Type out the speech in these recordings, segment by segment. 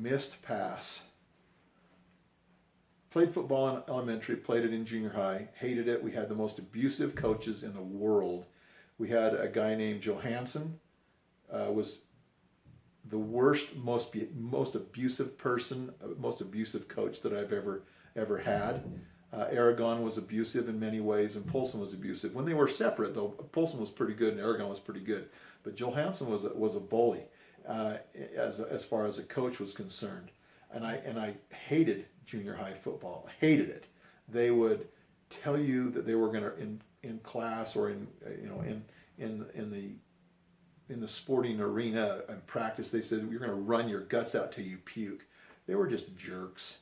missed pass. Played football in elementary, played it in junior high, hated it. We had the most abusive coaches in the world. We had a guy named Johansson, was the worst, most abusive person, most abusive coach that I've ever had. Aragon was abusive in many ways, and Polson was abusive. When they were separate, though, Polson was pretty good and Aragon was pretty good. But Johansson was a bully as far as a coach was concerned, and I hated junior high football. I hated it. They would tell you that they were going to in class or in the sporting arena and practice. They said you're going to run your guts out till you puke. They were just jerks.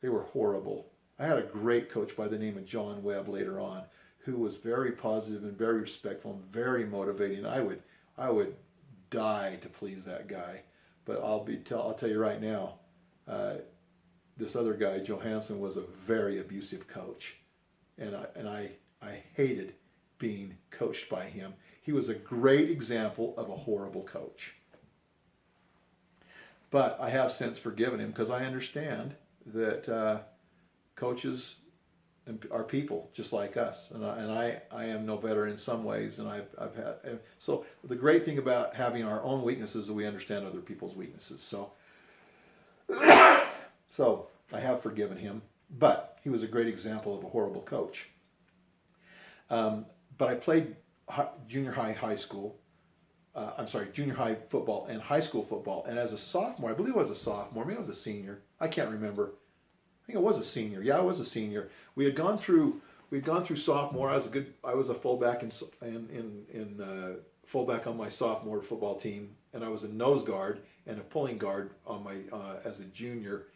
They were horrible. I had a great coach by the name of John Webb later on, who was very positive and very respectful and very motivating. I would die to please that guy. But I'll tell you right now, this other guy, Johansson, was a very abusive coach, and I hated being coached by him. He was a great example of a horrible coach. But I have since forgiven him because I understand that coaches are people just like us, and I am no better in some ways, and I've had. So the great thing about having our own weaknesses is that we understand other people's weaknesses. So I have forgiven him, but he was a great example of a horrible coach. But I played junior high school. Junior high football and high school football. And as a sophomore, I believe I was a sophomore, maybe I was a senior. I can't remember. I think I was a senior. Yeah, I was a senior. We'd gone through sophomore. I was a fullback in fullback on my sophomore football team, and I was a nose guard and a pulling guard on my as a junior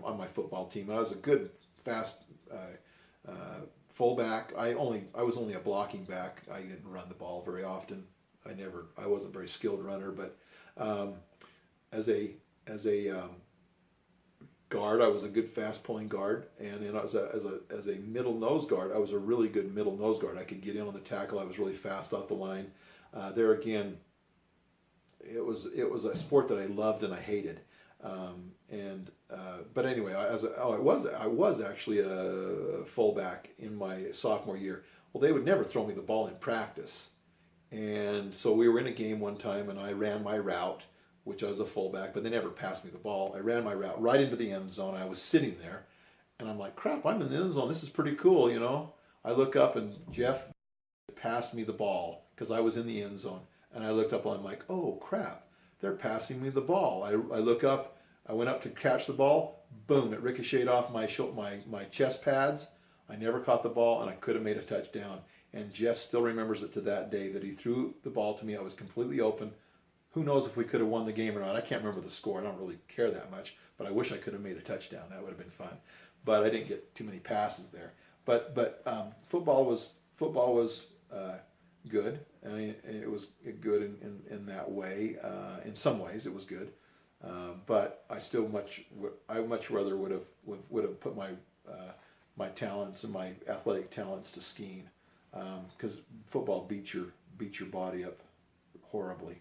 on my football team. And I was a good fast fullback. I was only a blocking back. I didn't run the ball very often. I wasn't a very skilled runner, but as a guard, I was a good fast pulling guard, and then as a middle nose guard, I was a really good middle nose guard. I could get in on the tackle. I was really fast off the line. There again, it was a sport that I loved and I hated. But anyway, I was actually a fullback in my sophomore year. Well, they would never throw me the ball in practice, and so we were in a game one time, and I ran my route, which I was a fullback, but they never passed me the ball. I ran my route right into the end zone. I was sitting there, and I'm like, crap, I'm in the end zone. This is pretty cool, you know. I look up, and Jeff passed me the ball because I was in the end zone, and I looked up, and I'm like, oh crap, they're passing me the ball. I look up. I went up to catch the ball. Boom! It ricocheted off my chest pads. I never caught the ball, and I could have made a touchdown. And Jeff still remembers it to that day that he threw the ball to me. I was completely open. Who knows if we could have won the game or not? I can't remember the score. I don't really care that much. But I wish I could have made a touchdown. That would have been fun. But I didn't get too many passes there. But football was good. I mean, it was good in that way. In some ways, it was good. But I still much rather would have put my talents and my athletic talents to skiing, because football beats your body up horribly.